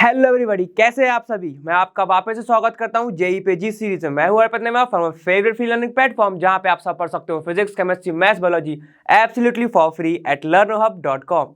Hello everybody, कैसे हैं आप सभी। मैं आपका वापस से स्वागत करता हूं जेई पे जी सीरीज में। मैं हूं अर्पित नेमा from favourite free learning platform, जहां पे आप सब पढ़ सकते हो physics, chemistry, maths, biology absolutely for free at learnerhub.com।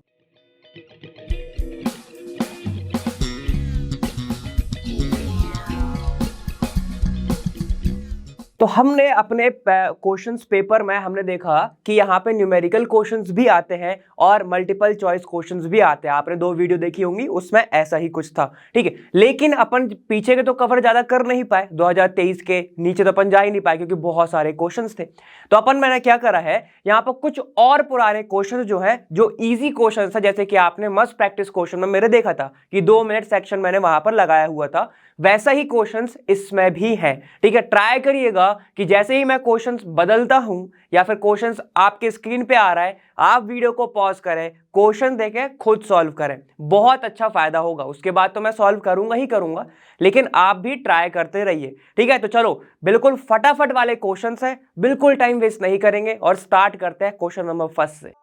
तो हमने अपने क्वेश्चंस पेपर में हमने देखा कि यहाँ पे न्यूमेरिकल क्वेश्चंस भी आते हैं और मल्टीपल चॉइस क्वेश्चंस भी आते हैं। आपने 2 वीडियो देखी होंगी, उसमें ऐसा ही कुछ था, ठीक है। लेकिन अपन पीछे के तो कवर ज्यादा कर नहीं पाए, 2023 के नीचे तो अपन जा ही नहीं पाए क्योंकि बहुत सारे क्वेश्चंस थे। तो अपन मैंने क्या करा है, यहाँ पर कुछ और पुराने क्वेश्चन जो है, जो ईजी क्वेश्चन है, जैसे कि आपने मस्ट प्रैक्टिस क्वेश्चन में मेरे देखा था कि 2 मिनट सेक्शन मैंने वहां पर लगाया हुआ था, वैसा ही क्वेश्चंस इसमें भी है, ठीक है। ट्राई करिएगा कि जैसे ही मैं क्वेश्चंस बदलता हूं या फिर क्वेश्चंस आपके स्क्रीन पे आ रहा है, आप वीडियो को पॉज करें, क्वेश्चन देखें, खुद सॉल्व करें, बहुत अच्छा फायदा होगा। उसके बाद तो मैं सॉल्व करूंगा ही करूंगा, लेकिन आप भी ट्राई करते रहिए, ठीक है। तो चलो, बिल्कुल फटाफट वाले क्वेश्चंस है, बिल्कुल टाइम वेस्ट नहीं करेंगे और स्टार्ट करते हैं क्वेश्चन नंबर फर्स्ट से।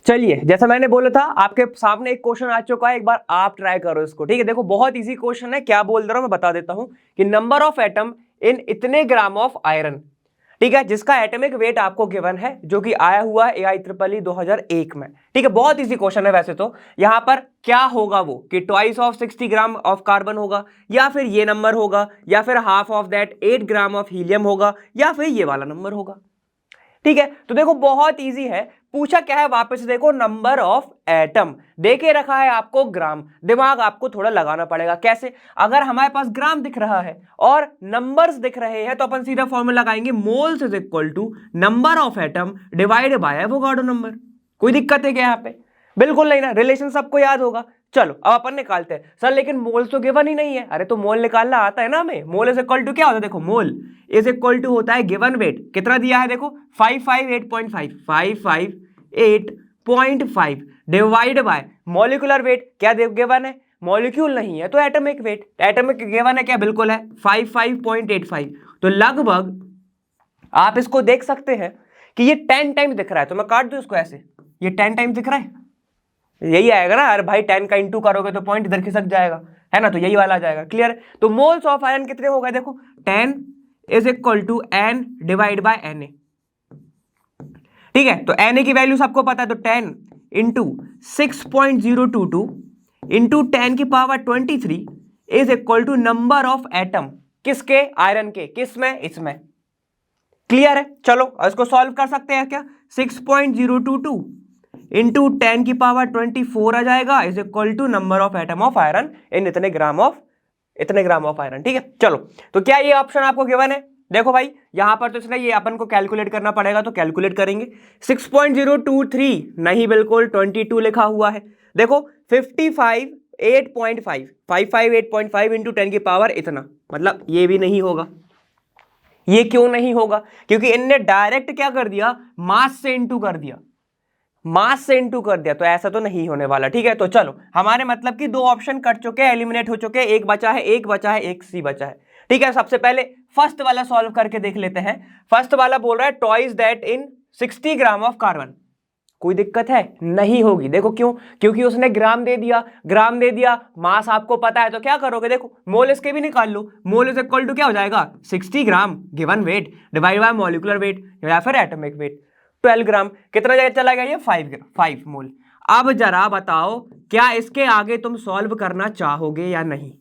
चलिए, जैसा मैंने बोला था, आपके सामने एक क्वेश्चन आ चुका है, एक बार आप ट्राई करो इसको, ठीक है। देखो, बहुत इजी क्वेश्चन है। क्या बोल रहा हूं मैं बता देता हूं कि नंबर ऑफ एटम इन इतने ग्राम ऑफ आयरन, ठीक है, जिसका एटॉमिक वेट आपको गिवन है, जो कि आया हुआ है AIEEE 2001 में, ठीक है। बहुत इजी क्वेश्चन है वैसे तो। यहां पर क्या होगा वो कि twice of 60 gram of carbon होगा, या फिर ये नंबर होगा, या फिर half of that 8 gram of helium होगा, या फिर ये वाला नंबर होगा, ठीक है। तो देखो, बहुत इजी है। पूछा क्या है, वापस देखो, नंबर ऑफ एटम देके रखा है आपको ग्राम। दिमाग आपको थोड़ा लगाना पड़ेगा। कैसे? अगर हमारे पास ग्राम दिख रहा है और नंबर्स दिख रहे हैं, तो अपन सीधा फॉर्मूला लगाएंगे, moles is equal to number of atom divide by Avogadro number. कोई दिक्कत है क्या यहाँ पे? बिल्कुल नहीं ना, रिलेशन सबको याद होगा। चलो, अब अपन निकालते हैं। सर लेकिन मोल्स तो गिवन ही नहीं है। अरे तो मोल निकालना आता है ना हमें। मोल इज इक्वल टू क्या होता है? देखो, मोल इज इक्वल टू होता है गिवन वेट। कितना दिया है? देखो 558.5 558.5 डिवाइड बाय मॉलिक्यूलर वेट। क्या गिवन है? मॉलिक्यूल नहीं है तो एटॉमिक वेट। एटॉमिक गिवन है क्या? बिल्कुल है, 55.85। तो लगभग आप इसको देख सकते हैं कि ये 10 टाइम्स दिख रहा है। तो मैं काट दूं इसको ऐसे, ये 10 टाइम्स दिख रहा है, यही आएगा ना। अरे भाई 10 का इंटू करोगे तो पॉइंट इधर खिसक जाएगा, है ना, तो यही वाला आ जाएगा। क्लियर? तो मोल्स ऑफ आयरन कितने हो गए? देखो 10 is equal to n divide by Na, ठीक है। तो Na की वैल्यू सबको पता है, तो 10 इंटू 6.022 इंटू 10 की power 23 is equal to number of atom. किसके? आयरन के। किसमें? इसमें। क्लियर है? चलो इसको सॉल्व कर सकते हैं क्या? 6.022 इंटू 10 की पावर 24 आ जाएगा, is equal to number of atom of iron in इतने ग्राम ऑफ आयरन, ठीक है। चलो, तो क्या ये ऑप्शन आपको गिवन है? देखो भाई, यहां पर तो इसलिए ये अपन को कैलकुलेट करना पड़ेगा, तो कैलकुलेट करेंगे। 6.023 नहीं, बिल्कुल 22 लिखा हुआ है। देखो 558.5 इंटू 10 की पावर इतना, मतलब ये भी नहीं होगा। ये क्यों नहीं होगा? क्योंकि इनने डायरेक्ट क्या कर दिया? मास से इंटू कर दिया, मास से इंटू कर दिया, तो ऐसा तो नहीं होने वाला, ठीक है। तो चलो, हमारे मतलब कि 2 ऑप्शन कट चुके हैं, एलिमिनेट हो चुके हैं। एक बचा है, एक सी बचा है, ठीक है। सबसे पहले फर्स्ट वाला सॉल्व करके देख लेते हैं। फर्स्ट वाला बोल रहा है twice that in 60 gram of carbon. कोई दिक्कत है? नहीं होगी। देखो क्यों? क्योंकि उसने ग्राम दे दिया, मास आपको पता है, तो क्या करोगे? देखो, मोल इसके भी निकाल लो। मोल इज इक्वल टू क्या हो जाएगा? 60 gram given weight divide by molecular weight या फिर एटॉमिक वेट 12 ग्राम। कितना चला गया ये? 5 मोल। अब जरा बताओ, क्या इसके आगे तुम सॉल्व करना चाहोगे या नहीं?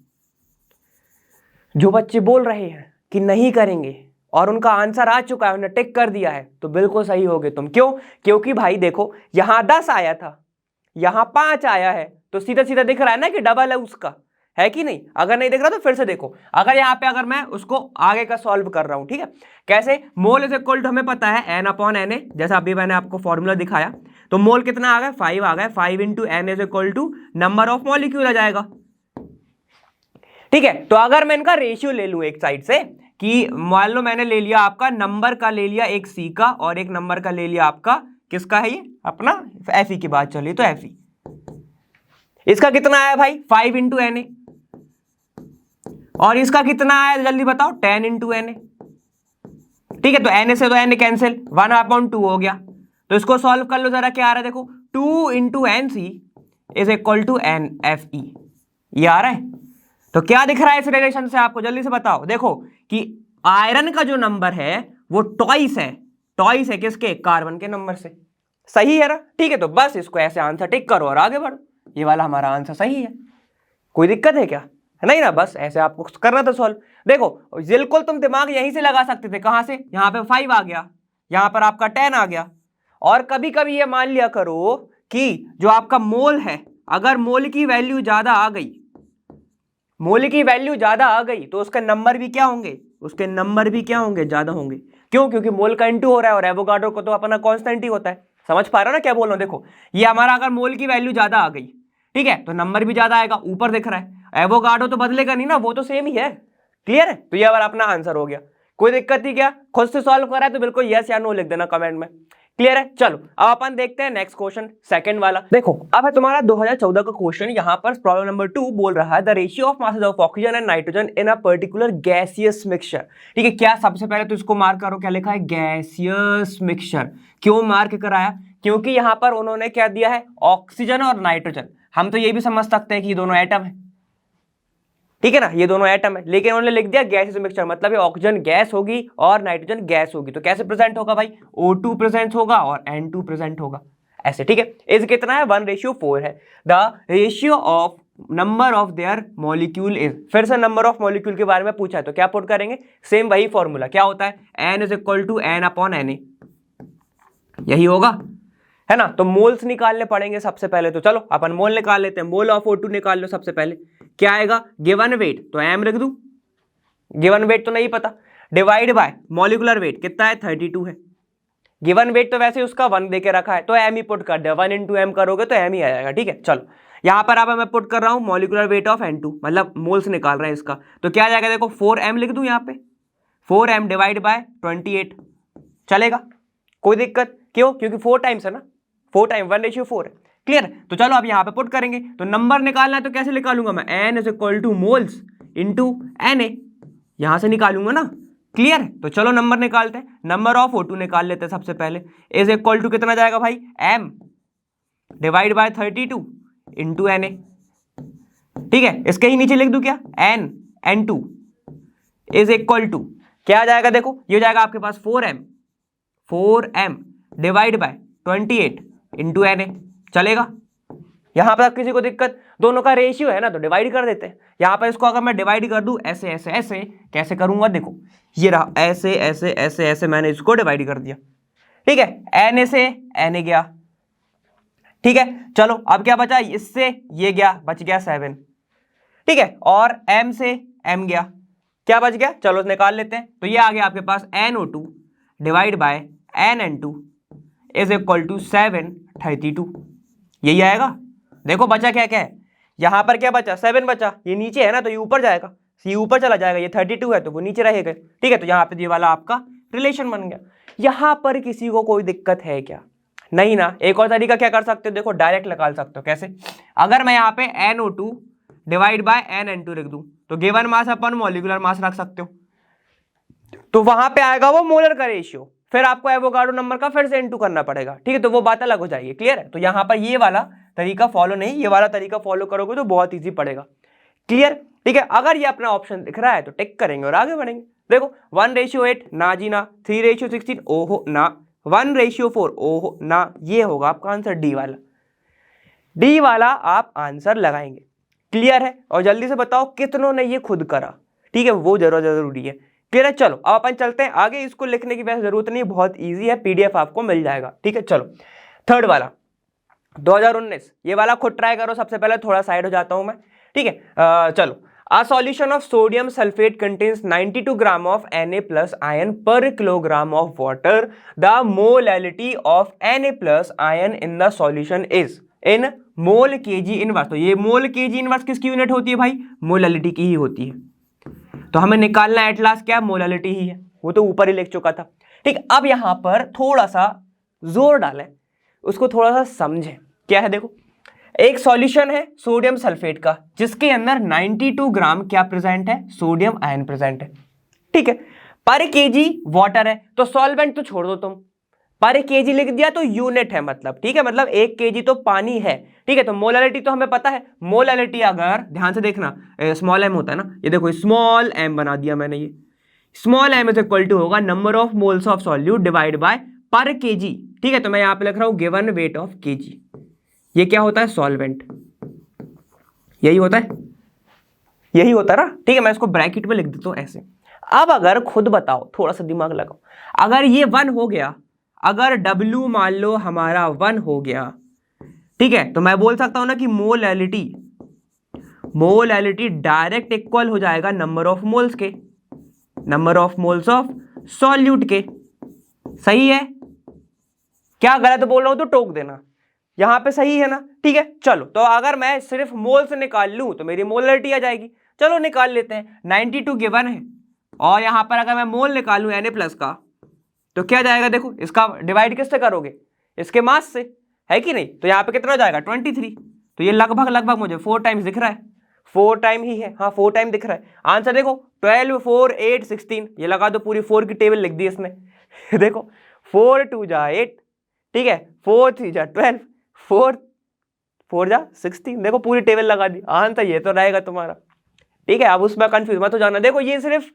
जो बच्चे बोल रहे हैं कि नहीं करेंगे और उनका आंसर आ चुका है, उन्होंने टिक कर दिया है, तो बिल्कुल सही होगे तुम। क्यों? क्योंकि भाई देखो, यहां 10 आया था, यहां 5 आया है, तो सीधा सीधा दिख रहा है ना कि डबल है उसका, है कि नहीं? अगर नहीं दिख रहा तो फिर से देखो। अगर यहाँ पे अगर मैं उसको आगे का सॉल्व कर रहा हूं, ठीक है, कैसे? मोल इज इक्वल टू हमें पता है n/Na, जैसा अभी मैंने आपको फॉर्मूला दिखाया। तो मोल कितना आ गया? 5 आ गया। 5 into n is equal to number of molecule आ जाएगा, ठीक है। तो अगर मैं इनका रेशियो ले लूं एक साइड से, कि मान लो मैंने ले लिया आपका नंबर का, ले लिया एक C का और एक नंबर का ले लिया आपका, किसका है ये? अपना Fe की बात चली तो Fe। इसका कितना आया भाई? 5 इंटू Na। और इसका कितना आया जल्दी बताओ? 10 इंटू Na, ठीक है। तो Na से तो Na कैंसिल, 1/2 हो गया। तो इसको सॉल्व कर लो जरा, क्या आ रहा है देखो, 2 into N C is equal to N F E. ये आ रहा है? तो क्या दिख रहा है इस रिलेशन से आपको, जल्दी से बताओ। देखो कि आयरन का जो नंबर है वो टॉइस है, टॉइस है किसके, कार्बन के नंबर से। सही है ना? ठीक है, तो बस इसको ऐसे आंसर टिक करो और आगे बढ़ो। ये वाला हमारा आंसर सही है, कोई दिक्कत है क्या? नहीं ना, बस ऐसे आपको करना था सॉल्व। देखो बिल्कुल तुम दिमाग यहीं से लगा सकते थे, कहां से, यहाँ पे 5 आ गया, यहां पर आपका 10 आ गया। और कभी कभी ये मान लिया करो कि जो आपका मोल है, अगर मोल की वैल्यू ज्यादा आ गई, मोल की वैल्यू ज्यादा आ गई तो उसके नंबर भी क्या होंगे, उसके नंबर भी क्या होंगे, ज्यादा होंगे। क्यों? क्योंकि मोल का इंटू हो रहा है और एवोगाड्रो को तो अपना कांस्टेंट ही होता है। समझ पा रहा ना क्या बोल रहा हूं? देखो ये हमारा अगर मोल की वैल्यू ज्यादा आ गई, ठीक है, तो नंबर भी ज्यादा आएगा, ऊपर दिख रहा है। एवोगाड्रो तो बदलेगा नहीं ना, वो तो सेम ही है। क्लियर है? तो ये हमारा अपना आंसर हो गया। कोई दिक्कत ही क्या? खुद से सॉल्व करा है तो बिल्कुल यस या नो लिख देना कमेंट में। क्लियर है? चलो अब अपन देखते हैं नेक्स्ट क्वेश्चन, सेकंड वाला। देखो अब है तुम्हारा 2014 का क्वेश्चन। यहां पर प्रॉब्लम नंबर 2 बोल रहा है the ratio of masses of oxygen and nitrogen in a particular gaseous mixture. ठीक है, क्या सबसे पहले तो इसको मार्क करो, क्या लिखा है, गैसियस मिक्सचर। क्यों मार्क कराया? क्योंकि यहां पर उन्होंने क्या दिया है, ऑक्सीजन और नाइट्रोजन। हम तो ये भी समझ सकते हैं कि ये दोनों एटम है, ठीक है ना, ये दोनों एटम है, लेकिन उन्होंने लिख दिया गैसियस मिक्सचर, मतलब ये ऑक्सीजन गैस होगी और नाइट्रोजन गैस होगी। तो कैसे प्रेजेंट होगा भाई, O2 प्रेजेंट होगा और N2 प्रेजेंट होगा, ऐसे। ठीक है, इस कितना है, 1:4 है। The ratio of number of their molecule is, फिर से नंबर ऑफ मॉलिक्यूल के बारे में पूछा है तो क्या पुट करेंगे, सेम वही फॉर्मूला, क्या होता है, N is equal to N/Na, यही होगा, है ना। तो मोल्स निकालने पड़ेंगे सबसे पहले, तो चलो अपन मोल निकाल लेते हैं। मोल ऑफ O2 निकाल लो सबसे पहले, क्या आएगा, गिवन वेट, तो m लिख दूं, गिवन वेट तो नहीं पता, डिवाइड बाय मॉलिकुलर वेट कितना है, 32 है। गिवन वेट तो वैसे उसका 1 देके रखा है, तो m ही पुट कर दे, 1 इंटू एम करोगे तो m ही आ जाएगा। ठीक है, चलो यहां पर अब मैं पुट कर रहा हूं मॉलिकुलर वेट ऑफ N2, मतलब मोल्स निकाल रहे हैं इसका, तो क्या आ जाएगा, देखो 4m लिख दूं यहाँ पे, 4m डिवाइड बाय 28, चलेगा, कोई दिक्कत? क्यों? क्योंकि 4 टाइम्स है ना, 4 टाइम 1:4 है। क्लियर? तो चलो अब यहाँ पे पुट करेंगे, तो नंबर निकालना है तो कैसे निकालूंगा मैं, n is equal two moles into Na, यहां से निकालूंगा ना। क्लियर? तो चलो नंबर निकालते हैं, नंबर ऑफ O2 निकाल लेते हैं सबसे पहले, इज इक्वल टू कितना जाएगा भाई, m divide by 32 into Na। ठीक है, इसके ही नीचे लिख दूं क्या, N2 इज इक्वल टू क्या आ जाएगा, देखो ये जाएगा आपके पास 4m divide by 28 into Na, चलेगा। यहां पर किसी को दिक्कत, दोनों का रेशियो है ना तो डिवाइड कर देते हैं। यहां पर इसको अगर मैं डिवाइड कर दूं ऐसे ऐसे ऐसे, कैसे करूंगा, देखो ये रहा, ऐसे ऐसे ऐसे ऐसे मैंने इसको डिवाइड कर दिया। ठीक है, Na से Na गया, ठीक है, चलो अब क्या बचा, इससे ये गया, बच गया 7, ठीक है, और m से m गया, क्या बच गया, चलो निकाल लेते हैं। तो ये आ गया आपके पास NO2 divide by NN2 is equal to 732, यही आएगा। देखो बचा क्या क्या है, यहां पर क्या बचा, 7 बचा, ये नीचे है ना तो ये ऊपर जाएगा, ये ऊपर चला जाएगा, ये 32 है तो वो नीचे रहेगा। ठीक है, तो यहाँ पे ये वाला आपका रिलेशन बन गया। यहां पर किसी को कोई दिक्कत है क्या, नहीं ना। एक और तरीका क्या कर सकते हो, देखो डायरेक्ट निकाल सकते हो, कैसे, अगर मैं यहाँ पे NO2 डिवाइड बाय NN2 लिख दूं तो गिवन मास अपन मॉलिक्यूलर मास रख सकते हो, तो वहां पे आएगा वो मोलर का रेशियो, फिर आपको एवोगाड्रो नंबर का फिर से इनटू करना पड़ेगा। ठीक है, तो वो बात अलग हो जाएगी। क्लियर है? तो यहां पर ये वाला तरीका फॉलो नहीं, ये वाला तरीका फॉलो करोगे तो बहुत इजी पड़ेगा। क्लियर? ठीक है, अगर ये अपना ऑप्शन दिख रहा है तो टिक करेंगे और आगे बढ़ेंगे। देखो 1:8 ना जी ना, 3:16 ओहो ना, 1:4 ओहो ना, ये होगा आपका आंसर डी वाला, डी वाला आप आंसर लगाएंगे। क्लियर है? और जल्दी से बताओ कितनों ने ये खुद करा, ठीक है, वो जरूरी है। क्लियर है? चलो अब अपन चलते हैं आगे, इसको लिखने की वैसे जरूरत नहीं, बहुत इजी है, पीडीएफ आपको मिल जाएगा। ठीक है, चलो थर्ड वाला 2019, ये वाला खुद ट्राई करो। सबसे पहले थोड़ा साइड हो जाता हूं मैं, ठीक है। चलो, a solution of sodium sulfate contains 92 gram of Na plus ion per kilogram of water. The molality of Na plus ion in the solution is in mole kg inverse। तो ये मोल kg इनवर्स किसकी unit होती है भाई, molality की ही होती है। तो हमें निकालना एट लास्ट क्या, मोलालिटी ही है, वो तो ऊपर ही लिख चुका था। ठीक, अब यहां पर थोड़ा सा जोर डालें, उसको थोड़ा सा समझें। क्या है, देखो एक सॉल्यूशन है सोडियम सल्फेट का, जिसके अंदर 92 ग्राम क्या प्रेजेंट है, सोडियम आयन प्रेजेंट है। ठीक है, पर केजी वाटर है, तो सॉल्वेंट तो छोड़ दो तुम, पर केजी लिख दिया तो यूनिट है मतलब, ठीक है, मतलब 1 केजी तो पानी है, ठीक है। तो मोलालिटी तो हमें पता है, मोलालिटी अगर ध्यान से देखना स्मॉल एम होता है ना, ये देखो स्मॉल एम बना दिया मैंने, ये small M is equal to होगा number of moles of solute divide by per KG, ठीक है। तो मैं यहां पे लिख रहा हूं गिवन वेट ऑफ केजी, ये क्या होता है सॉल्वेंट, यही होता है, यही होता है ना, ठीक है। मैं इसको ब्रैकेट में लिख देता हूं ऐसे। अब अगर खुद बताओ, थोड़ा सा दिमाग लगाओ, अगर ये 1 हो गया, अगर W मान लो हमारा 1 हो गया, ठीक है, तो मैं बोल सकता हूं ना कि मोलैलिटी डायरेक्ट इक्वल हो जाएगा नंबर ऑफ मोल्स के, number of moles of solute के। सही है, क्या गलत बोल रहा हूं तो टोक देना, यहां पे सही है ना, ठीक है। चलो, तो अगर मैं सिर्फ मोल्स निकाल लूं तो मेरी मोलैलिटी आ जाएगी, चलो निकाल लेते हैं। 92 गिवन है, और यहां पर अगर मैं मोल निकालूं Na+ का, तो क्या जाएगा, देखो इसका डिवाइड किससे करोगे, इसके मास से, है कि नहीं। तो यहाँ पे कितना हो जाएगा 23, तो ये लगभग मुझे 4 टाइम्स दिख रहा है, 4 टाइम ही है, हाँ 4 टाइम दिख रहा है। आंसर देखो 12, 4, 8, 16, ये लगा दो, पूरी 4 की टेबल लिख दी इसने देखो 4 2 जा 8, ठीक है, 4 3 जा 12, 4 4 जा 16, देखो पूरी टेबल लगा दी। आंसर ये तो रहेगा तुम्हारा, ठीक है। अब उसमें कंफ्यूज मत हो जाना, देखो ये सिर्फ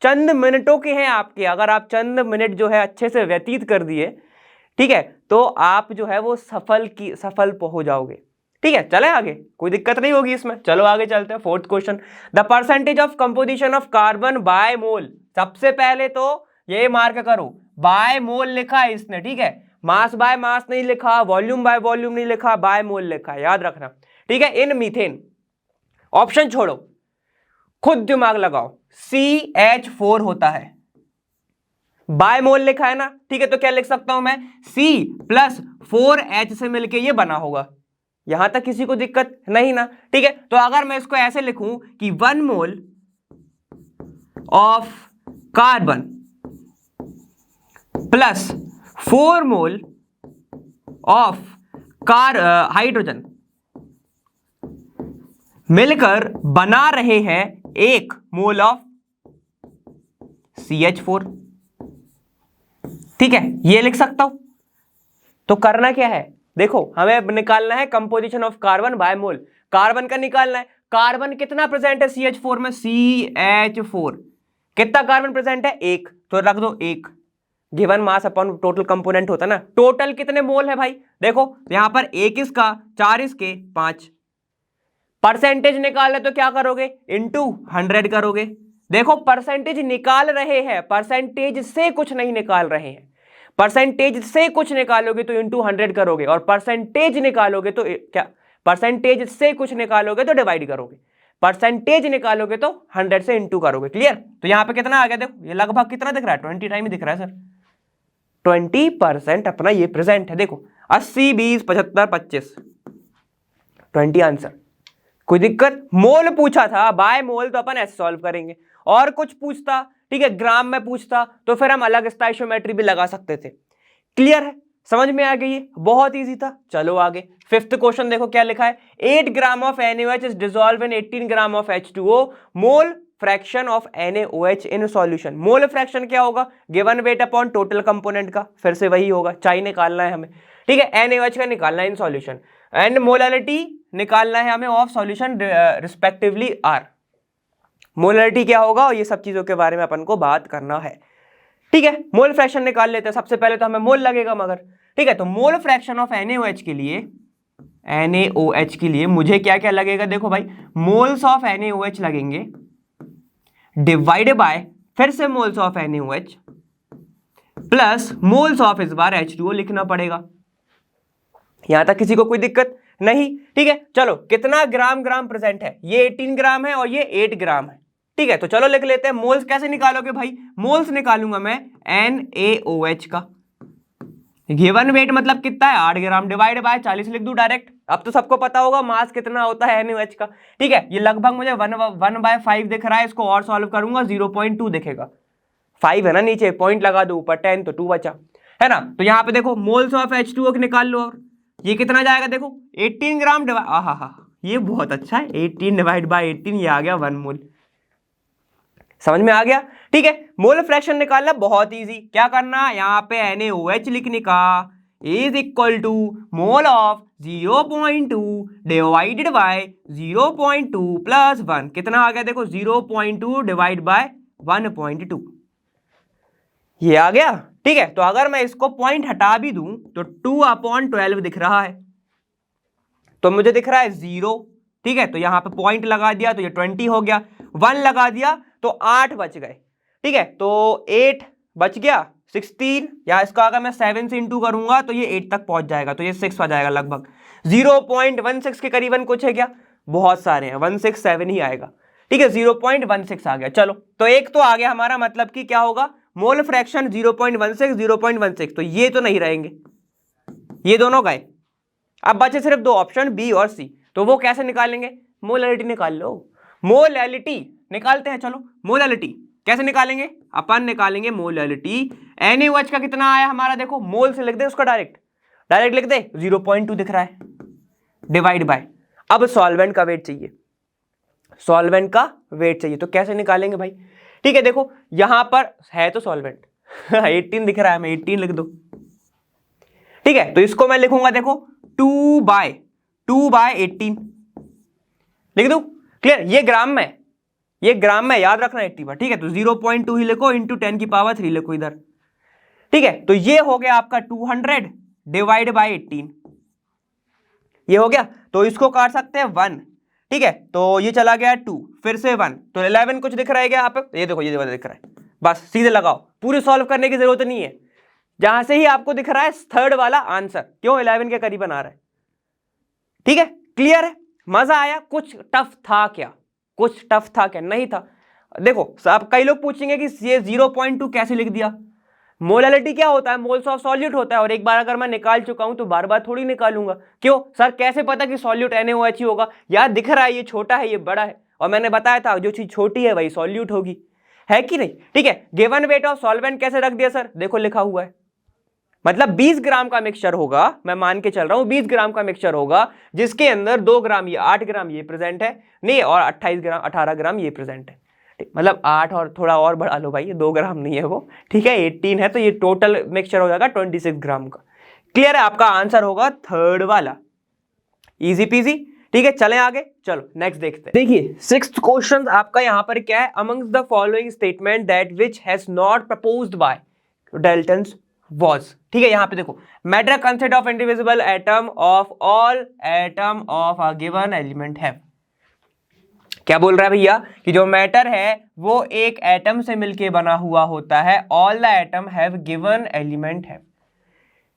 चंद मिनटों के हैं आपके, अगर आप चंद मिनट जो है अच्छे से व्यतीत कर दिए, ठीक है, तो आप जो है वो सफल हो जाओगे, ठीक है। चले आगे, कोई दिक्कत नहीं होगी इसमें। चलो आगे चलते हैं, 4th question, the percentage of composition of carbon by mole. सबसे पहले तो ये मार्क करो, बाय मोल लिखा है इसने, ठीक है, मास बाय मास नहीं लिखा, वॉल्यूम बाय वॉल्यूम नहीं लिखा, बाय मोल लिखा है, याद रखना, ठीक है। इन मीथेन, ऑप्शन छोड़ो, खुद दिमाग लगाओ, CH4 होता है, बाय मोल लिखा है ना, ठीक है, तो क्या लिख सकता हूं मैं, C + 4H से मिलके ये बना होगा, यहां तक किसी को दिक्कत नहीं ना, ठीक है। तो अगर मैं इसको ऐसे लिखूं कि 1 mole of carbon plus 4 mole of hydrogen मिलकर बना रहे हैं 1 मोल ऑफ CH4, ठीक है, ये लिख सकता हूं। तो करना क्या है, देखो हमें निकालना है composition of carbon by mole, carbon का निकालना है, कार्बन कितना प्रेजेंट है CH4 में, CH4 कितना कार्बन प्रेजेंट है, 1, तो रख दो 1, given mass upon total component होता है ना, टोटल कितने मोल है भाई, देखो यहां पर 1 इसका, 4 इसके, 5, परसेंटेज निकाले तो क्या करोगे, इंटू 100 करोगे। देखो परसेंटेज निकाल रहे हैं, परसेंटेज से कुछ नहीं निकाल रहे हैं, परसेंटेज से कुछ निकालोगे तो इंटू 100 करोगे, और परसेंटेज निकालोगे तो क्या, परसेंटेज से कुछ निकालोगे तो डिवाइड करोगे, परसेंटेज निकालोगे तो 100 से इंटू करोगे। क्लियर, तो यहां पे कितना आ गया, देखो ये लगभग कितना दिख रहा है, 20 टाइम दिख रहा है सर, 20% अपना ये प्रेजेंट है, देखो 80 20 75 25 20 आंसर। कोई दिक्कत, मोल पूछा था, बाय मोल तो अपन ऐसे सॉल्व करेंगे, और कुछ पूछता, ठीक है, ग्राम में पूछता तो फिर हम अलग स्टोइचियोमेट्री भी लगा सकते थे। क्लियर है, समझ में आ गई, बहुत इजी था। चलो आगे, 5th क्वेश्चन देखो क्या लिखा है, 8 gram of NaOH is dissolve in 18 gram of H2O, mole fraction of NaOH in solution. Mole fraction क्या होगा, given weight upon total component का, फिर से वही होगा, चाई निकालना है हमें, ठीक है, NaOH का निकालना है इन सॉल्यूशन, एंड मोलालिटी निकालना है हमें of solution respectively R। Molality क्या होगा और ये सब चीजों के बारे में अपन को बात करना है, ठीक है। मोल फ्रैक्शन निकाल लेते हैं, सबसे पहले तो हमें मोल लगेगा मगर, ठीक है। तो मोल फ्रैक्शन ऑफ NaOH के लिए मुझे क्या क्या लगेगा, देखो भाई, मोल्स ऑफ NaOH लगेंगे डिवाइड बाय फिर से moles of NaOH plus moles of इस बार H2O लिखना पड़ेगा। यहां तक किसी को कोई दिक्कत नहीं, ठीक है। चलो कितना ग्राम प्रेजेंट है, ये 18 ग्राम है और ये 8 ग्राम है, ठीक है। तो चलो लिख लेते हैं, मोल्स कैसे निकालोगे भाई, मोल्स निकालूंगा मैं NaOH का, गिवन वेट मतलब कितना है 8 ग्राम, डिवाइड बाय 40 लिख दूं डायरेक्ट। अब तो सबको पता होगा मास कितना होता है NaOH का, ठीक है। ये लगभग मुझे 1/5 दिख रहा है, इसको और सॉल्व करूंगा 0.2 दिखेगा, 5 है ना नीचे, पॉइंट लगा दो ऊपर, 10 तो 2 बचा, है ना। तो यहाँ पे देखो मोल्स ऑफ H2O निकाल लो, और ये कितना जाएगा, देखो 18 ग्राम ये बहुत अच्छा है, 18 डिवाइड बाय 18, ये आ गया 1 मोल, समझ में आ गया? ठीक है, मोल फ्रैक्शन निकालना बहुत इजी। क्या करना, यहाँ पे NaOH लिखने का, is equal to mole of 0.2 divided by 0.2 plus 1। कितना आ गया देखो, 0.2 डिवाइड बाय 1.2, ये आ गया। ठीक है, तो अगर मैं इसको पॉइंट हटा भी दूं तो 2/12 दिख रहा है, तो मुझे दिख रहा है 0। ठीक है, तो यहां पे पॉइंट लगा दिया तो ये 20 हो गया, 1 लगा दिया तो 8 बच गए। ठीक है, तो 8 बच गया, 16, या इसका अगर मैं 7 से इंटू करूंगा तो ये 8 तक पहुंच जाएगा, तो ये 6 आ जाएगा लगभग। 0.16 के करीबन कुछ है क्या, बहुत सारे हैं, 167 ही आएगा। ठीक है, 0.16 आ गया। चलो, तो एक तो आ गया हमारा, मतलब कि क्या होगा, मोल फ्रैक्शन 0.16 0.16, तो ये तो नहीं रहेंगे, ये दोनों गए। अब बचे सिर्फ दो ऑप्शन, बी और सी। तो वो कैसे निकालेंगे, मोलैलिटी निकाल लो। मोलैलिटी निकालते हैं, चलो मोलैलिटी कैसे निकालेंगे, अपन निकालेंगे मोलैलिटी। NaOH का कितना आया हमारा, देखो मोल से लिख दे उसका, डायरेक्ट लिख दे, 0.2 दिख रहा है, डिवाइड बाय। अब सॉल्वेंट का वेट चाहिए, सॉल्वेंट का वेट चाहिए, तो कैसे निकालेंगे भाई। ठीक है, देखो यहां पर है तो सॉल्वेंट 18 दिख रहा है, मैं 18 लिख दो। ठीक है, तो इसको मैं लिखूंगा, देखो 2/18 लिख दो। क्लियर, ये ग्राम में, ये ग्राम में याद रखना 80 बार। ठीक है, तो 0.2 ही लिखो, इंटू 10⁻³ लिखो इधर। ठीक है, तो ये हो गया आपका 200 डिवाइड बाय 18, ये हो गया। तो इसको काट सकते हैं 1। ठीक है, तो ये चला गया 2, फिर से 1, तो 11 कुछ दिख रहा है क्या यहाँ पे, ये देखो ये दिख रहा है, बस सीधे लगाओ, पूरी सॉल्व करने की जरूरत नहीं है। जहां से ही आपको दिख रहा है थर्ड वाला आंसर, क्यों 11 के करीबन आ रहा है। ठीक है, क्लियर है, मजा आया। कुछ टफ था क्या, कुछ टफ था क्या, नहीं था। देखो अब कई लोग पूछेंगे कि ये 0.2 कैसे लिख दिया। मोलैलिटी क्या होता है, मोल्स ऑफ सॉल्यूट होता है, और एक बार अगर मैं निकाल चुका हूं तो बार बार थोड़ी निकालूंगा। क्यों सर, कैसे पता कि सॉल्यूट NaOH ही होगा, यार दिख रहा है ये छोटा है ये बड़ा है, और मैंने बताया था जो चीज छोटी है वही सॉल्यूट होगी, है कि नहीं। ठीक है, गिवन वेट ऑफ सॉल्वेंट कैसे रख दिया सर, देखो लिखा हुआ है, मतलब 20 ग्राम का मिक्सचर होगा, मैं मान के चल रहा हूं 20 ग्राम का मिक्सचर होगा, जिसके अंदर 2 ग्राम ये 8 ग्राम ये प्रेजेंट है, नहीं, और 28 ग्राम 18 ग्राम ये प्रेजेंट है। मतलब 8 और थोड़ा और बढ़ा लो भाई, ये 2 ग्राम नहीं है वो। ठीक है, 18 है, तो ये टोटल मिक्सचर हो जाएगा 26 ग्राम का। क्लियर है, आपका आंसर होगा थर्ड वाला, इजी पीजी। ठीक है, चलें आगे, चलो नेक्स्ट देखते हैं। देखिए 6th क्वेश्चन आपका यहाँ पर क्या है, amongst the following statement that which has not proposed by Dalton's was। ठीक है, यहां पे देखो, matter consist of individual atom of all atom of a given element है। क्या बोल रहा है भैया कि जो मैटर है वो एक एटम से मिलके बना हुआ होता है, all the atom have given element है।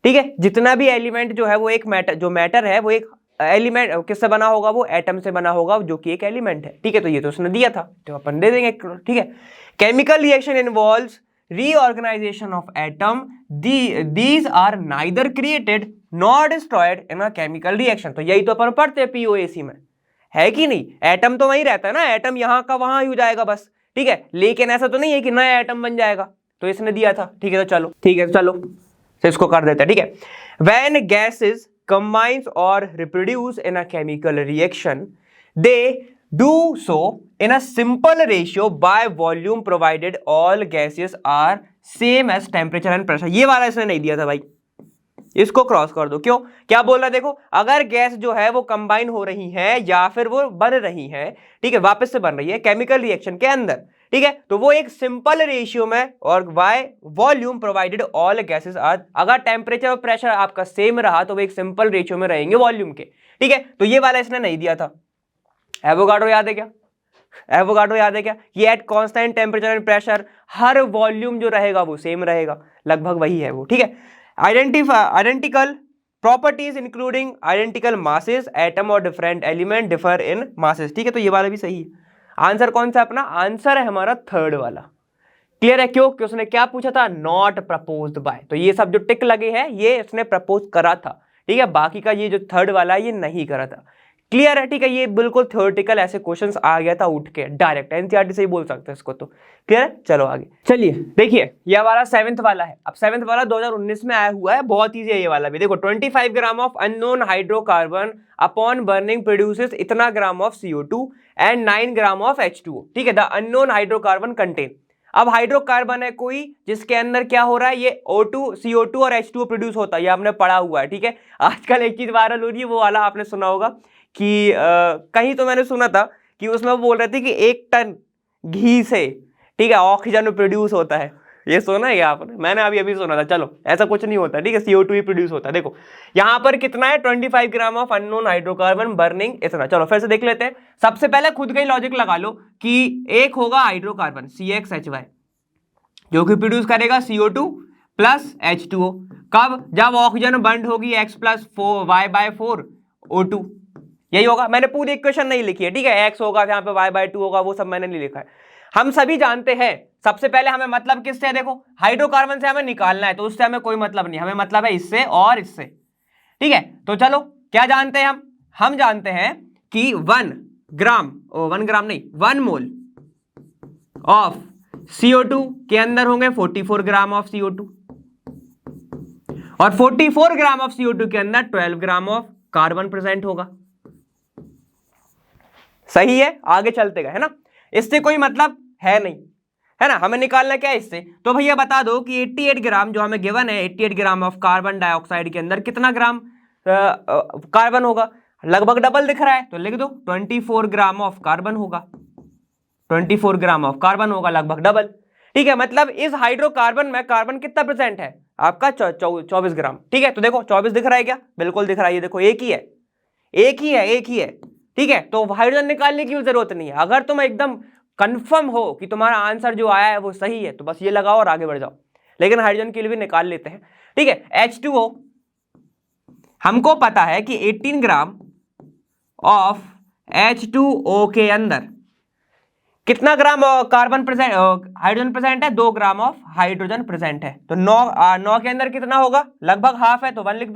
ठीक है, जितना भी एलिमेंट जो है वो एक मैटर, जो मैटर है वो एक एलिमेंट किससे बना होगा, वो एटम से बना होगा, जो कि एक एलिमेंट है। ठीक है, तो ये तो उसने दिया था, तो अपन दे देंगे। ठीक है, chemical reaction involves reorganization of atom, these are neither created nor destroyed in a chemical reaction। तो यही तो अपन पढ़ते हैं POAC में, है कि नहीं। एटम तो वही रहता है ना, एटम यहाँ का वहां ही हो जाएगा बस। ठीक है, लेकिन ऐसा तो नहीं है कि नया एटम बन जाएगा, तो इसने दिया था। ठीक है, तो चलो, ठीक है, चलो तो इसको कर देते हैं। ठीक है, when gases combines or reproduce in a chemical reaction, they do so in a simple ratio by volume provided all gases are same as temperature and pressure। ये वाला इसने नहीं दिया था भाई, इसको क्रॉस कर दो। क्यों, क्या बोल रहा है, देखो अगर गैस जो है वो कंबाइन हो रही है या फिर वो बन रही है, ठीक है, वापस से बन रही है केमिकल रिएक्शन के अंदर, ठीक है, तो वो एक सिंपल रेशियो में, और by volume provided all gases are, अगर टेम्परेचर और प्रेशर आपका सेम रहा तो वो एक सिंपल रेशियो में रहेंगे वॉल्यूम के। ठीक है, तो ये वाला इसने नहीं दिया था। एवोगाड्रो याद है क्या, एवोगाड्रो याद है क्या, ये at constant temperature and pressure her volume जो रहेगा वो सेम रहेगा, लगभग वही है वो। ठीक है, identical properties including identical masses, atom और different element differ in masses. ठीक है, तो ये वाला भी सही है। आंसर कौन सा अपना, आंसर है हमारा थर्ड वाला। क्लियर है, क्यों, कि उसने क्या पूछा था, नॉट प्रपोज्ड बाय, तो ये सब जो टिक लगे हैं ये इसने प्रपोज करा था। ठीक है, बाकी का ये जो थर्ड वाला है ये नहीं करा था। क्लियर है, ठीक है। ये बिल्कुल थ्योरेटिकल ऐसे क्वेश्चंस आ गया था उठ के डायरेक्ट, एनसीईआरटी से ही बोल सकते हैं इसको तो। क्लियर है, चलो आगे चलिए। देखिए ये हमारा 7th वाला है। अब 7th वाला 2019 में आया हुआ है, बहुत ईजी है ये वाला भी। देखो 25 gram of unknown hydrocarbon upon burning produces इतना gram of CO2 and 9 gram of H2O, ठीक है। द अननोन हाइड्रोकार्बन कंटेन, अब हाइड्रोकार्बन है कोई जिसके अंदर क्या हो रहा है, ये O2 CO2 और H2O प्रोड्यूस होता है, ये आपने पढ़ा हुआ है, ठीक है। आजकल एक चीज वायरल हो रही है, वो वाला आपने सुना होगा कि कहीं तो मैंने सुना था कि उसमें वो बोल रहे थे कि 1 टन घी से, ठीक है, ऑक्सीजन प्रोड्यूस होता है। ये सुना है आपने? मैंने अभी सुना था। चलो ऐसा कुछ नहीं होता, ठीक है, CO2 ही प्रोड्यूस होता है। देखो यहाँ पर कितना है, 25 gram of unknown hydrocarbon burning इतना। चलो फिर से देख लेते हैं। सबसे पहले खुद का ही लॉजिक लगा लो कि एक होगा हाइड्रोकार्बन CXHY जो कि प्रोड्यूस करेगा CO2 प्लस H2O। कब? जब ऑक्सीजन बंड होगी X प्लस Y/4 O2, यही होगा। मैंने पूरी इक्वेशन नहीं लिखी है, ठीक है। X होगा यहाँ पे, Y/2 होगा, वो सब मैंने नहीं लिखा है। हम सभी जानते हैं, सबसे पहले हमें मतलब किससे है, देखो हाइड्रोकार्बन से हमें निकालना है, तो उससे हमें कोई मतलब नहीं, हमें मतलब है इससे और इससे, ठीक है। तो चलो क्या जानते हैं हम जानते हैं कि 1 मोल ऑफ CO2 के अंदर होंगे 44 ग्राम ऑफ CO2 और 44 ग्राम ऑफ CO2 के अंदर 12 ग्राम ऑफ कार्बन प्रेजेंट होगा। सही है, आगे चलते गए, है ना। इससे कोई मतलब है नहीं, है ना। हमें निकालना क्या है इससे, तो भैया बता दो कि 88 ग्राम जो हमें गिवन है, 88 ग्राम ऑफ कार्बन डाइऑक्साइड के अंदर कितना ग्राम कार्बन होगा। लगभग डबल दिख रहा है तो लिख दो 24 ग्राम ऑफ कार्बन होगा, 24 ग्राम ऑफ कार्बन होगा, लगभग डबल, ठीक है। मतलब इस हाइड्रोकार्बन में कार्बन कितना प्रेजेंट है आपका, 24 ग्राम, ठीक है। तो देखो 24 दिख रहा है क्या, बिल्कुल दिख रहा है, ये देखो एक ही है, ठीक है। तो हाइड्रोजन निकालने की जरूरत नहीं है। अगर तुम एकदम कंफर्म हो कि तुम्हारा आंसर जो आया है वो सही है तो बस ये लगाओ और आगे बढ़ जाओ, लेकिन हाइड्रोजन के लिए भी निकाल लेते हैं, ठीक है। H2O हमको पता है कि 18 ग्राम ऑफ H2O के अंदर कितना gram carbon present, hydrogen present है, 2 ग्राम ऑफ हाइड्रोजन प्रेजेंट है। तो 9 के अंदर कितना होगा, लगभग हाफ है तो 1 लिख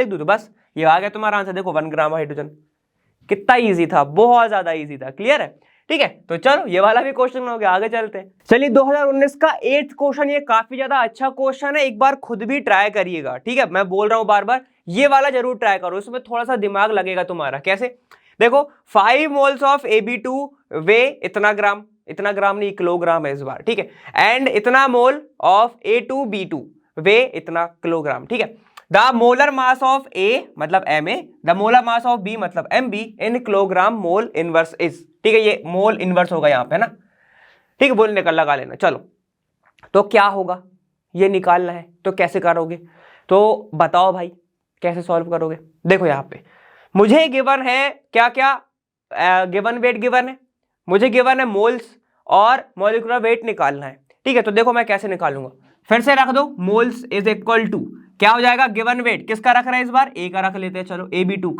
दूं, तो बस ये आ गया तुम्हारा आंसर। देखो 1 ग्राम हाइड्रोजन, कितना इजी था, बहुत ज्यादा इजी था। क्लियर है, ठीक है। तो चलो ये वाला भी क्वेश्चन हो गया, आगे चलते हैं। चलिए 2019 का 8th क्वेश्चन, ये काफी ज्यादा अच्छा क्वेश्चन है, एक बार खुद भी ट्राई करिएगा, ठीक है। मैं बोल रहा हूं बार बार, ये वाला जरूर ट्राई करो, इसमें थोड़ा सा दिमाग लगेगा तुम्हारा। कैसे, देखो 5 मोल्स ऑफ AB2 वे इतना ग्राम नहीं किलोग्राम है इस बार, ठीक है। एंड इतना मोल ऑफ A2B2 वे इतना किलोग्राम, ठीक है। The molar mass of A मतलब Ma, the molar mass of B मतलब Mb in kilogram mole inverse is, ठीक है। ये मोल इनवर्स होगा यहाँ पे ना, ठीक है। बोल निकल लगा लेना। चलो तो क्या होगा, ये निकालना है तो कैसे करोगे, तो बताओ भाई कैसे सॉल्व करोगे। देखो यहाँ पे मुझे गिवन है क्या गिवन वेट गिवन है, मुझे गिवन है मोल्स और मॉलिक्यूलर वेट निकालना है, ठीक है। तो देखो मैं कैसे निकालूंगा, फिर से रख दो, मोल्स इज इक्वल टू क्या हो जाएगा, गिवन वेट किसका रख रहा है इस बार, A का रख लेते हैं। चलो AB2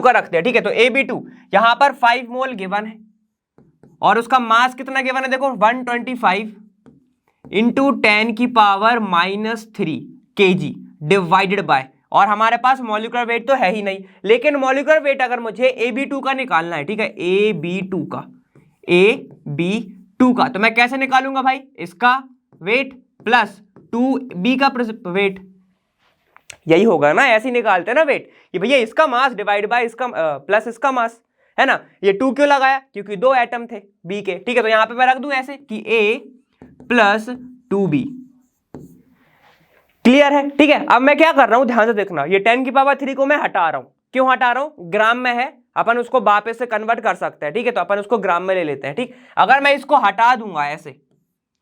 का रखते हैं, ठीक है। तो AB2 यहां पर 5 मोल गिवन है और उसका मास कितना गिवन है, देखो 125 इंटू 10 की पावर -3 kg डिवाइडेड बाय, और हमारे पास मॉलिक्यूलर वेट तो है ही नहीं, लेकिन मॉलिक्यूलर वेट अगर मुझे AB2 का निकालना है, ठीक है, AB2 का, तो मैं कैसे निकालूंगा भाई, इसका वेट प्लस 2B का वेट, यही होगा ना, ऐसे ही निकालते हैं ना वेट, कि भैया इसका मास डिवाइड बाय इसका प्लस इसका मास, है ना। ये 2 क्यों लगाया, क्योंकि 2 एटम थे B के, ठीक है। तो यहां पे मैं रख दूं ऐसे कि A प्लस 2B, क्लियर है, ठीक है। अब मैं क्या कर रहा हूं, ध्यान से देखना, ये 10 की पावर 3 को मैं हटा रहा हूं, क्यों हटा रहा हूं, ग्राम में है, अपन उसको वापस से कन्वर्ट कर सकते हैं, ठीक है। तो अपन उसको ग्राम में ले लेते हैं, ठीक। अगर मैं इसको हटा दूंगा ऐसे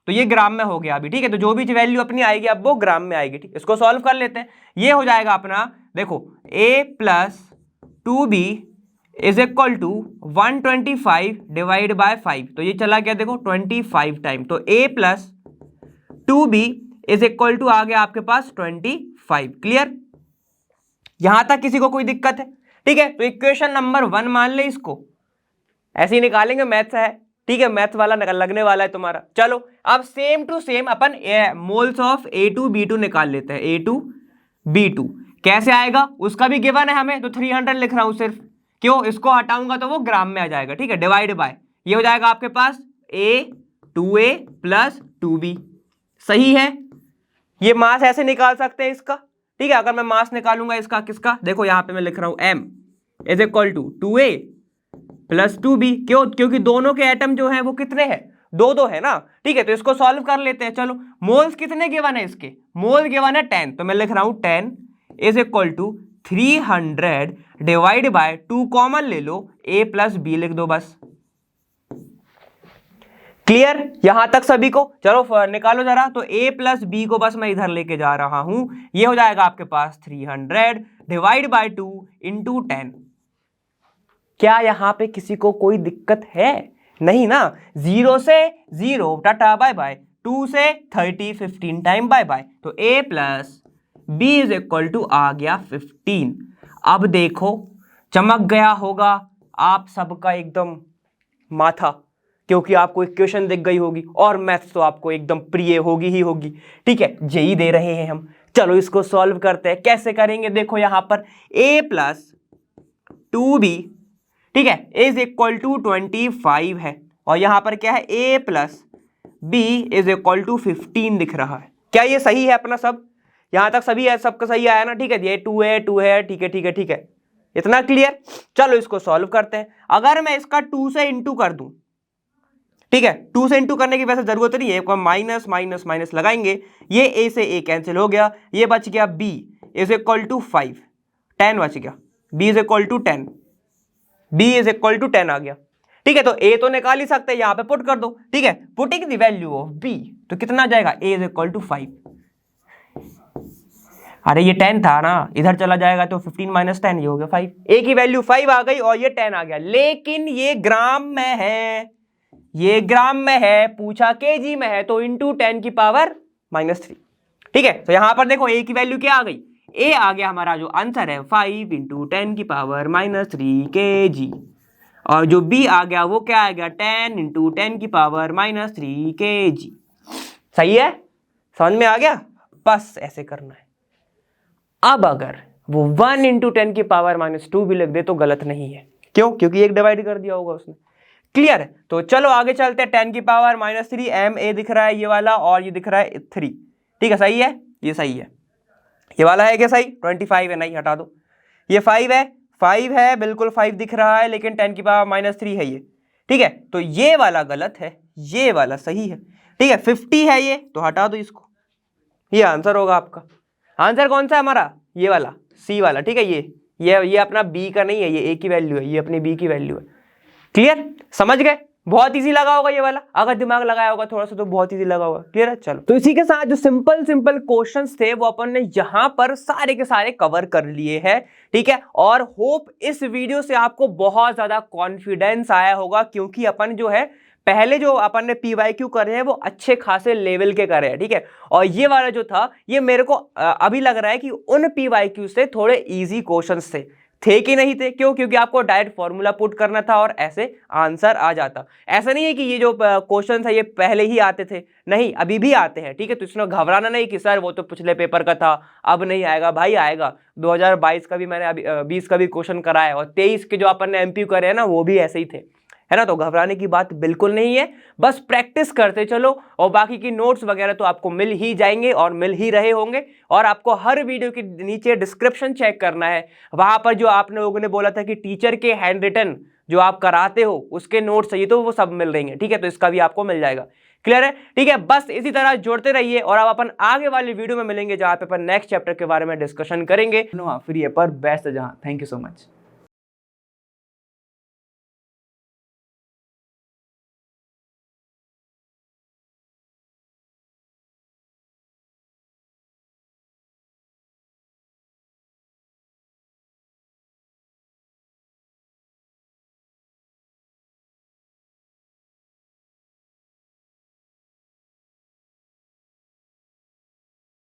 तो ये ग्राम में हो गया अभी, ठीक है। तो जो भी वैल्यू अपनी आएगी अब वो ग्राम में आएगी, ठीक। इसको सॉल्व कर लेते हैं, ये हो जाएगा अपना, देखो A plus 2B is equal to 125 divide by 5, तो ये चला गया देखो 25 टाइम, तो A plus 2B is equal to आ गया आपके पास 25। क्लियर, यहां तक किसी को कोई दिक्कत है, ठीक है। तो इक्वेशन नंबर 1 मान ले इसको, ऐसे ही निकालेंगे, मैथ्स है, ठीक है, मैथ वाला लगने वाला है तुम्हारा। चलो अब सेम टू सेम अपन मोल्स ऑफ A2B2 निकाल लेते हैं, A2B2 कैसे आएगा उसका भी गिवन है हमें, तो 300 लिख रहा हूं सिर्फ। क्यों, इसको हटाऊंगा तो वो ग्राम में आ जाएगा, ठीक है, डिवाइड बाय, ये हो जाएगा आपके पास A 2A प्लस 2B। सही है, ये मास ऐसे निकाल सकते हैं इसका, ठीक है। अगर मैं मास निकालूंगा इसका, किसका, देखो यहां पे मैं लिख रहा हूं M is equal to 2A plus 2B। क्यों, क्योंकि दोनों के एटम जो है वो कितने हैं, दो दो है ना, ठीक है। तो इसको सॉल्व कर लेते हैं, चलो। मोल्स कितने गिवन है इसके, मोल गिवन है 10, तो मैं लिख रहा हूं 10 is equal to 300 divide by 2 common ले लो, A प्लस B लिख दो बस। क्लियर यहां तक सभी को? चलो निकालो जरा, तो A प्लस B को बस मैं इधर लेके जा रहा हूं, ये हो जाएगा आपके पास 300 डिवाइड बाय 2 इंटू 10। क्या यहां पे किसी को कोई दिक्कत है? नहीं ना। 0 से 0 टाटा बाय बाय, 2 से 30 15 टाइम बाय बाय, तो A plus B is equal to आ गया 15। अब देखो चमक गया होगा आप सबका एकदम माथा, क्योंकि आपको इक्वेशन दिख गई होगी और मैथ्स तो आपको एकदम प्रिय होगी ही होगी, ठीक है। जेई दे रहे हैं हम, चलो इसको सॉल्व करते हैं। कैसे करेंगे, देखो यहां पर A प्लस 2B, ठीक है, इज इक्वल टू 25 है, और यहां पर क्या है, A plus B is equal to 15 दिख रहा है। क्या ये सही है अपना सब? यहां तक सभी है, सबका सही आया ना, ठीक है। ये 2 है 2 है, ठीक है ठीक है ठीक है, इतना क्लियर। चलो इसको सॉल्व करते हैं। अगर मैं इसका 2 से इंटू कर दूं, ठीक है, 2 से इंटू करने की वैसे जरूरत नहीं है, माइनस माइनस माइनस लगाएंगे, ये A से A कैंसिल हो गया, ये बच गया B इज इक्वल टू 5, 10 बच गया, B is equal to 10, B is equal to 10 आ गया, ठीक है। तो A तो निकाल ही सकते हैं, यहां पे पुट कर दो, ठीक है। Putting the value of B, तो कितना जाएगा, A इज इक्वल टू 5। अरे ये 10 था ना, इधर चला जाएगा तो 15 माइनस 10, ये हो गया 5। A की वैल्यू 5 आ गई और ये 10 आ गया, लेकिन ये ग्राम में है, ये ग्राम में है, पूछा केजी में है, तो इंटू 10 की पावर -3, ठीक है। तो यहां पर देखो A की वैल्यू क्या आ गई, A आ गया हमारा जो आंसर है 5 इंटू 10 की पावर -3 kg, और जो B आ गया वो क्या आ गया, 10 इंटू 10 की पावर -3 kg। सही है, समझ में आ गया? बस ऐसे करना है। अब अगर वो 1 इंटू 10 की पावर -2 भी लिख दे तो गलत नहीं है। क्यों? क्योंकि एक डिवाइड कर दिया होगा उसने। क्लियर है? तो चलो आगे चलते हैं। 10 की पावर -3 MA दिख रहा है ये वाला, और ये दिख रहा है 3, ठीक है। सही है, ये सही है। ये वाला है क्या सही? 25 है, नहीं हटा दो। ये 5 है, 5 है, बिल्कुल 5 दिख रहा है, लेकिन 10 की पावर -3 है ये, ठीक है। तो ये वाला गलत है, ये वाला सही है, ठीक है। 50 है ये, तो हटा दो इसको, ये आंसर होगा आपका। आंसर कौन सा है हमारा? ये वाला, सी वाला, ठीक है। ये अपना बी का नहीं है, ये ए की वैल्यू है, ये अपनी बी की वैल्यू है। क्लियर? समझ गए? बहुत इजी लगा होगा ये वाला, अगर दिमाग लगाया होगा थोड़ा सा तो बहुत इजी लगा होगा। क्लियर है? चलो, तो इसी के साथ जो सिंपल क्वेश्चंस थे वो अपन ने यहाँ पर सारे के सारे कवर कर लिए हैं, ठीक है। और होप इस वीडियो से आपको बहुत ज्यादा कॉन्फिडेंस आया होगा, क्योंकि अपन जो है पहले जो अपन ने PYQ करे हैं वो अच्छे खासे लेवल के करे हैं, ठीक है। और ये वाला जो था ये मेरे को अभी लग रहा है कि उन PYQ से थोड़े इजी क्वेश्चंस थे कि नहीं थे। क्यों? क्योंकि आपको डायरेक्ट फॉर्मूला पुट करना था और ऐसे आंसर आ जाता। ऐसा नहीं है कि ये जो क्वेश्चन है ये पहले ही आते थे, नहीं, अभी भी आते हैं, ठीक है। तो इसमें घबराना नहीं कि सर वो तो पिछले पेपर का था अब नहीं आएगा। भाई आएगा, 2022 का भी मैंने अभी 20 का भी क्वेश्चन कराया, और 23 के जो अपन ने MPQ करे हैं ना वो भी ऐसे ही थे, है ना। तो घबराने की बात बिल्कुल नहीं है, बस प्रैक्टिस करते चलो, और बाकी की नोट्स वगैरह तो आपको मिल ही जाएंगे और मिल ही रहे होंगे। और आपको हर वीडियो के नीचे डिस्क्रिप्शन चेक करना है, वहां पर जो आप लोगों ने बोला था कि टीचर के हैंड रिटन जो आप कराते हो उसके नोट्स चाहिए, तो वो सब मिल रहे हैं, ठीक है। तो इसका भी आपको मिल जाएगा। क्लियर है? ठीक है, बस इसी तरह जोड़ते रहिए, और अब अपन आगे वाली वीडियो में मिलेंगे जहां पे अपन नेक्स्ट चैप्टर के बारे में डिस्कशन करेंगे। फ्री है पर बेस्ट है जहां। Thank you so much.